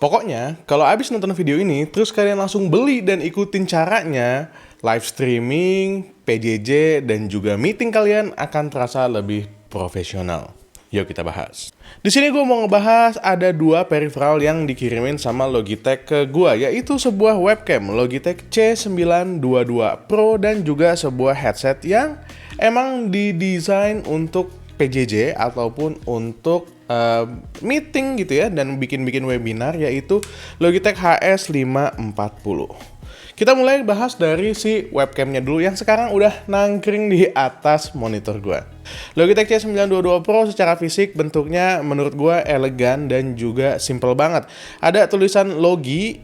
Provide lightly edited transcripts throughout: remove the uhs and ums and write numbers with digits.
Pokoknya, kalau abis nonton video ini, terus kalian langsung beli dan ikutin caranya, live streaming, PJJ, dan juga meeting kalian akan terasa lebih profesional. Yuk kita bahas. Di sini gue mau ngebahas ada dua peripheral yang dikirimin sama Logitech ke gue, yaitu sebuah webcam Logitech C922 Pro dan juga sebuah headset yang emang didesain untuk PJJ ataupun untuk meeting gitu ya, dan bikin webinar, yaitu Logitech HS540. Kita mulai bahas dari si webcamnya dulu yang sekarang udah nangkring di atas monitor gue. Logitech C922 Pro secara fisik bentuknya menurut gue elegan dan juga simple banget. Ada tulisan Logi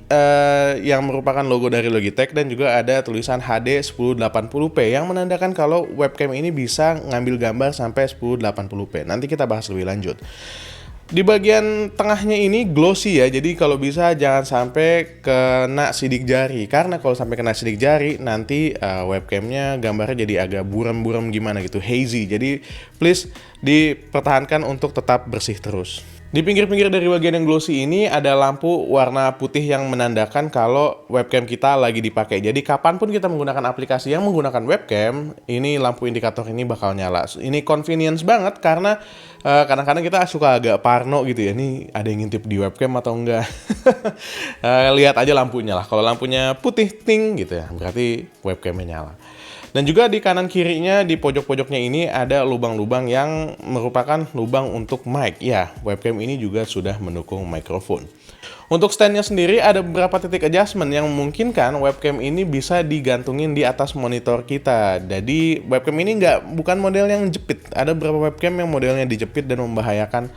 yang merupakan logo dari Logitech, dan juga ada tulisan HD 1080p yang menandakan kalau webcam ini bisa ngambil gambar sampai 1080p. Nanti kita bahas lebih lanjut. Di bagian tengahnya ini glossy ya, jadi kalau bisa jangan sampai kena sidik jari, karena kalau sampai kena sidik jari nanti webcamnya gambarnya jadi agak buram-buram gimana gitu, hazy. Jadi please dipertahankan untuk tetap bersih terus. Di pinggir-pinggir dari bagian yang glossy ini ada lampu warna putih yang menandakan kalau webcam kita lagi dipakai. Jadi kapanpun kita menggunakan aplikasi yang menggunakan webcam, ini lampu indikator ini bakal nyala. Ini convenience banget karena kadang-kadang kita suka agak parno gitu ya, ini ada yang ngintip di webcam atau enggak. Lihat aja lampunya lah, kalau lampunya putih ting gitu ya, berarti webcamnya nyala. Dan juga di kanan kirinya, di pojok-pojoknya ini ada lubang-lubang yang merupakan lubang untuk mic. Ya, webcam ini juga sudah mendukung mikrofon. Untuk standnya sendiri ada beberapa titik adjustment yang memungkinkan webcam ini bisa digantungin di atas monitor kita. Jadi webcam ini bukan model yang jepit. Ada beberapa webcam yang modelnya dijepit dan membahayakan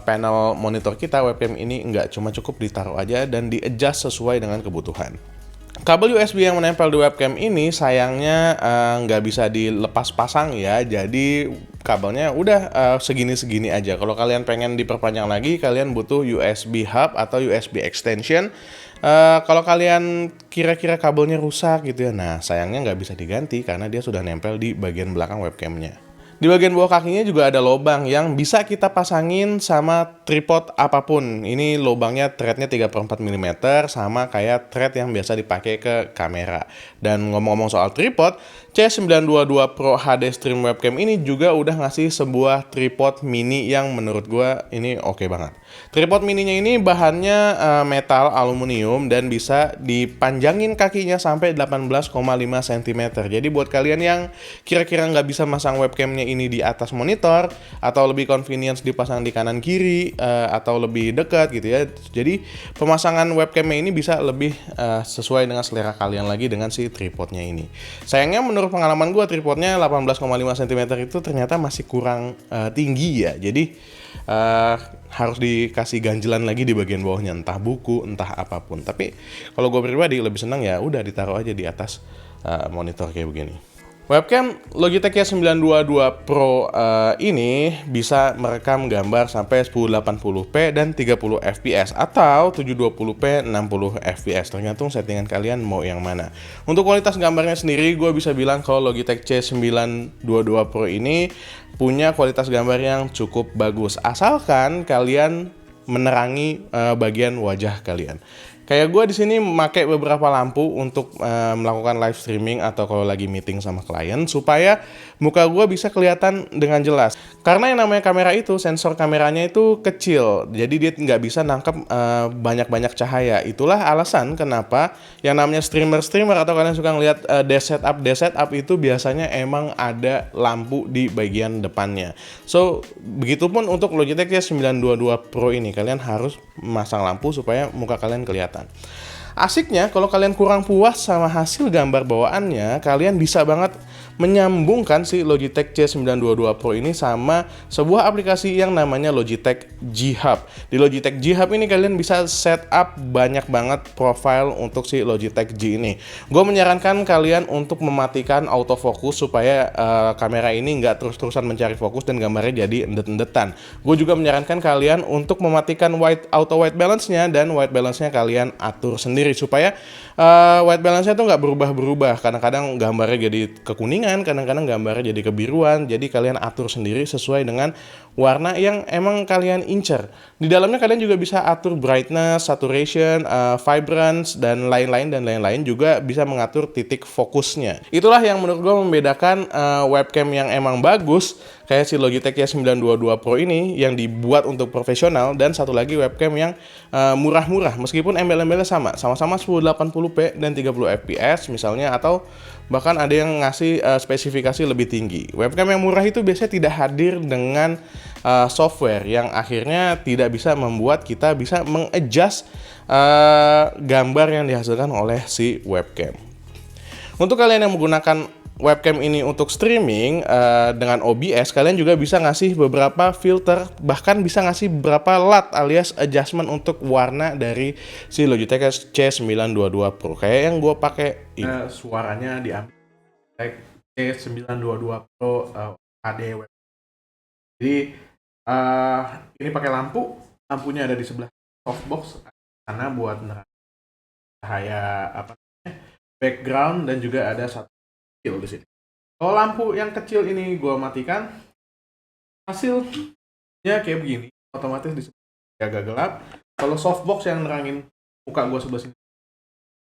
panel monitor kita. Webcam ini nggak, cuma cukup ditaruh aja dan di-adjust sesuai dengan kebutuhan. Kabel USB yang menempel di webcam ini sayangnya nggak bisa dilepas pasang ya, jadi kabelnya udah segini-segini aja. Kalau kalian pengen diperpanjang lagi, kalian butuh USB hub atau USB extension. Kalau kalian kira-kira kabelnya rusak gitu ya, nah sayangnya nggak bisa diganti karena dia sudah nempel di bagian belakang webcamnya. Di bagian bawah kakinya juga ada lubang yang bisa kita pasangin sama tripod apapun. Ini lubangnya threadnya 3/4 mm sama kayak thread yang biasa dipakai ke kamera. Dan ngomong-ngomong soal tripod, C922 Pro HD Stream Webcam ini juga udah ngasih sebuah tripod mini yang menurut gua ini oke banget. Tripod mininya ini bahannya metal aluminium dan bisa dipanjangin kakinya sampai 18,5 cm. Jadi buat kalian yang kira-kira nggak bisa masang webcamnya ini di atas monitor, atau lebih convenience dipasang di kanan kiri atau lebih dekat gitu ya. Jadi pemasangan webcamnya ini bisa lebih sesuai dengan selera kalian lagi dengan si tripodnya ini. Sayangnya menurut pengalaman gue, tripodnya 18,5 cm itu ternyata masih kurang tinggi ya. Jadi harus dikasih ganjelan lagi di bagian bawahnya, entah buku, entah apapun. Tapi kalau gue pribadi lebih senang ya udah ditaruh aja di atas monitor kayak begini. Webcam Logitech C922 Pro ini bisa merekam gambar sampai 1080p dan 30 fps atau 720p 60 fps, tergantung settingan kalian mau yang mana. Untuk kualitas gambarnya sendiri, gue bisa bilang kalau Logitech C922 Pro ini punya kualitas gambar yang cukup bagus, asalkan kalian menerangi bagian wajah kalian. Kayak gue di sini memakai beberapa lampu untuk melakukan live streaming atau kalau lagi meeting sama klien, supaya muka gue bisa kelihatan dengan jelas. Karena yang namanya kamera itu, sensor kameranya itu kecil, jadi dia nggak bisa nangkep banyak-banyak cahaya. Itulah alasan kenapa yang namanya streamer atau kalian suka ngeliat desk setup itu biasanya emang ada lampu di bagian depannya. So begitupun untuk Logitech C922 Pro ini, kalian harus memasang lampu supaya muka kalian kelihatan. Asiknya, kalau kalian kurang puas sama hasil gambar bawaannya, kalian bisa banget menyambungkan si Logitech C922 Pro ini sama sebuah aplikasi yang namanya Logitech G Hub. Di Logitech G Hub ini kalian bisa setup banyak banget profile untuk si Logitech G ini. Gue menyarankan kalian untuk mematikan autofocus supaya kamera ini nggak terus-terusan mencari fokus dan gambarnya jadi endet-endetan. Gue juga menyarankan kalian untuk mematikan auto white balance-nya, dan white balance-nya kalian atur sendiri supaya white balance-nya tuh nggak berubah-berubah. Kadang-kadang gambarnya jadi kekuningan kekuningan, kadang-kadang gambarnya jadi kebiruan. Jadi kalian atur sendiri sesuai dengan warna yang emang kalian incer. Di dalamnya kalian juga bisa atur brightness, saturation, vibrance, dan lain-lain. Juga bisa mengatur titik fokusnya. Itulah yang menurut gue membedakan webcam yang emang bagus kayak si Logitech Y922 Pro ini yang dibuat untuk profesional, dan satu lagi webcam yang murah-murah meskipun embel-embelnya sama-sama 1080p dan 30 fps misalnya, atau bahkan ada yang ngasih spesifikasi lebih tinggi. Webcam yang murah itu biasanya tidak hadir dengan software yang akhirnya tidak bisa membuat kita bisa mengadjust gambar yang dihasilkan oleh si webcam. Untuk kalian yang menggunakan webcam ini untuk streaming dengan OBS, kalian juga bisa ngasih beberapa filter, bahkan bisa ngasih beberapa LUT alias adjustment untuk warna dari si Logitech C922 Pro. Kayak yang gue pakai ini. Suaranya diambil C922 Pro HD web. Jadi ini pakai lampunya ada di sebelah softbox karena buat cahaya background, dan juga ada satu kecil di sini. Kalau lampu yang kecil ini gue matikan, hasilnya kayak begini, otomatis di sebelah agak gelap. Kalau softbox yang nerangin muka gue sebelah sini,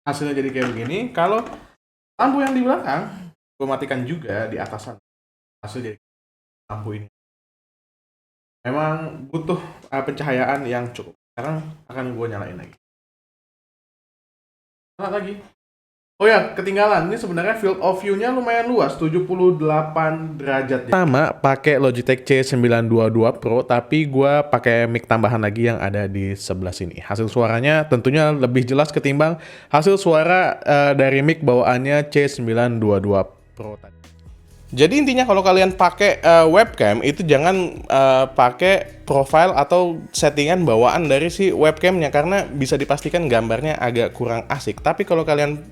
hasilnya jadi kayak begini. Kalau lampu yang di belakang gue matikan juga di atasan, hasil jadi lampu ini. Memang butuh pencahayaan yang cukup. Sekarang akan gue nyalain lagi. Nyala lagi. Oh ya, ketinggalan. Ini sebenarnya field of view-nya lumayan luas, 78 derajat. Sama pakai Logitech C922 Pro, tapi gue pakai mic tambahan lagi yang ada di sebelah sini. Hasil suaranya tentunya lebih jelas ketimbang hasil suara dari mic bawaannya C922 Pro tadi. Jadi intinya kalau kalian pakai webcam itu jangan pakai profile atau settingan bawaan dari si webcamnya, karena bisa dipastikan gambarnya agak kurang asik. Tapi kalau kalian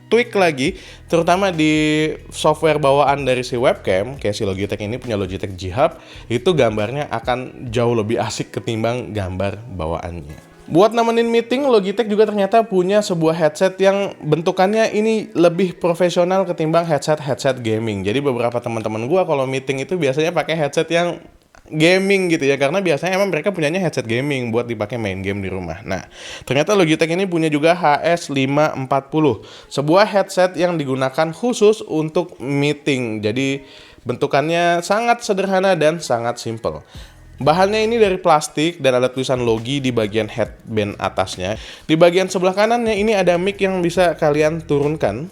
tweak lagi, terutama di software bawaan dari si webcam, kayak si Logitech ini punya Logitech G Hub, itu gambarnya akan jauh lebih asik ketimbang gambar bawaannya. Buat nemenin meeting, Logitech juga ternyata punya sebuah headset yang bentukannya ini lebih profesional ketimbang headset gaming. Jadi beberapa teman-teman gua kalau meeting itu biasanya pakai headset yang gaming gitu ya, karena biasanya emang mereka punyanya headset gaming buat dipakai main game di rumah. Nah, ternyata Logitech ini punya juga HS540, sebuah headset yang digunakan khusus untuk meeting. Jadi bentukannya sangat sederhana dan sangat simple. Bahannya ini dari plastik dan ada tulisan Logi di bagian headband atasnya. Di bagian sebelah kanannya ini ada mic yang bisa kalian turunkan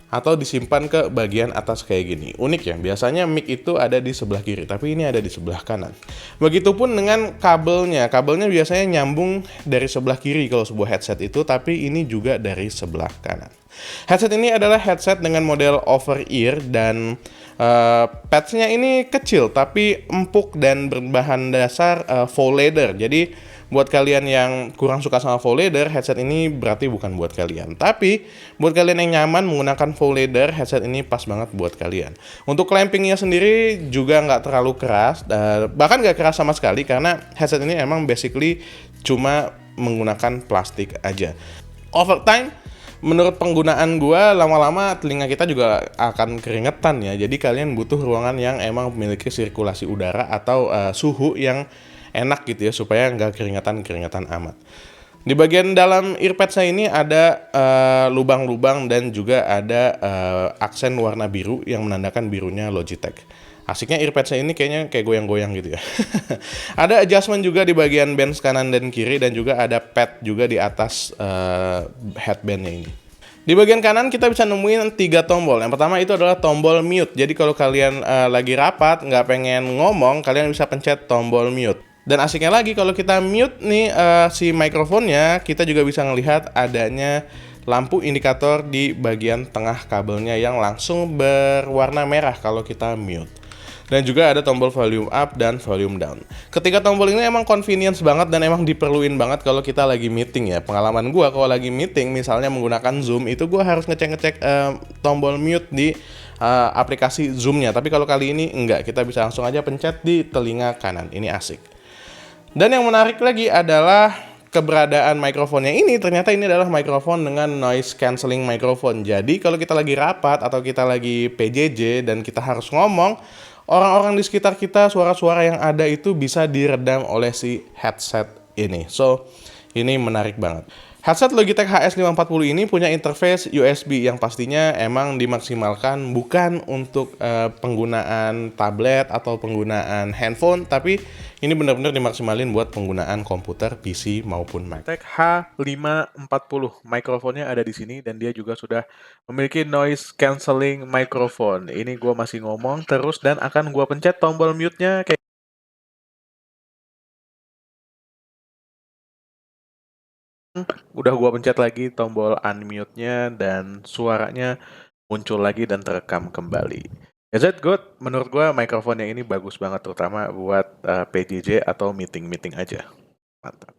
atau disimpan ke bagian atas kayak gini. Unik ya, biasanya mic itu ada di sebelah kiri, tapi ini ada di sebelah kanan. Begitupun dengan kabelnya. Kabelnya biasanya nyambung dari sebelah kiri kalau sebuah headset itu, tapi ini juga dari sebelah kanan. Headset ini adalah headset dengan model over ear, dan pads-nya ini kecil tapi empuk dan berbahan dasar faux leather. Jadi buat kalian yang kurang suka sama faux leather, headset ini berarti bukan buat kalian. Tapi buat kalian yang nyaman menggunakan faux leather, headset ini pas banget buat kalian. Untuk clampingnya sendiri juga nggak terlalu keras, bahkan nggak keras sama sekali, karena headset ini emang basically cuma menggunakan plastik aja. Over time, menurut penggunaan gue, lama-lama telinga kita juga akan keringetan ya. Jadi kalian butuh ruangan yang emang memiliki sirkulasi udara atau suhu yang enak gitu ya, supaya nggak keringetan amat. Di bagian dalam earpads saya ini ada lubang-lubang dan juga ada aksen warna biru yang menandakan birunya Logitech. Asiknya earpads saya ini kayaknya kayak goyang-goyang gitu ya. Ada adjustment juga di bagian bands kanan dan kiri, dan juga ada pad juga di atas headbandnya ini. Di bagian kanan kita bisa nemuin 3 tombol. Yang pertama itu adalah tombol mute. Jadi kalau kalian lagi rapat, nggak pengen ngomong, kalian bisa pencet tombol mute. Dan asiknya lagi kalau kita mute nih si mikrofonnya, kita juga bisa ngelihat adanya lampu indikator di bagian tengah kabelnya yang langsung berwarna merah kalau kita mute. Dan juga ada tombol volume up dan volume down. Ketiga tombol ini emang convenience banget dan emang diperluin banget kalau kita lagi meeting ya. Pengalaman gue kalau lagi meeting misalnya menggunakan Zoom, itu gue harus ngecek tombol mute di aplikasi Zoom-nya. Tapi kalau kali ini enggak, kita bisa langsung aja pencet di telinga kanan. Ini asik. Dan yang menarik lagi adalah keberadaan mikrofonnya ini, ternyata ini adalah mikrofon dengan noise cancelling microphone. Jadi kalau kita lagi rapat atau kita lagi PJJ dan kita harus ngomong, orang-orang di sekitar kita, suara-suara yang ada itu bisa diredam oleh si headset ini. So, ini menarik banget. Headset Logitech HS540 ini punya interface USB yang pastinya emang dimaksimalkan bukan untuk penggunaan tablet atau penggunaan handphone, tapi ini benar-benar dimaksimalin buat penggunaan komputer, PC maupun Mac. Logitech H540 mikrofonnya ada di sini dan dia juga sudah memiliki noise cancelling microphone. Ini gua masih ngomong terus dan akan gua pencet tombol mute-nya kayak udah gua pencet lagi tombol unmute-nya dan suaranya muncul lagi dan terekam kembali. Is that good? Menurut gua mikrofon yang ini bagus banget terutama buat PJJ atau meeting-meeting aja. Mantap.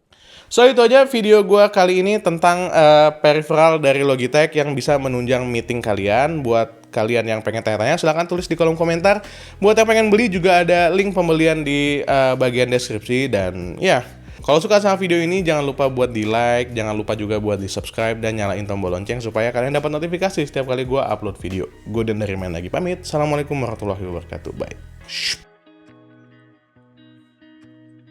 So itu aja video gue kali ini tentang peripheral dari Logitech yang bisa menunjang meeting kalian. Buat kalian yang pengen tanya-tanya silahkan tulis di kolom komentar. Buat yang pengen beli juga ada link pembelian di bagian deskripsi. Dan ya, kalau suka sama video ini jangan lupa buat di like, jangan lupa juga buat di subscribe dan nyalain tombol lonceng supaya kalian dapat notifikasi setiap kali gue upload video. Gue dan dari main lagi pamit. Assalamualaikum warahmatullahi wabarakatuh. Bye.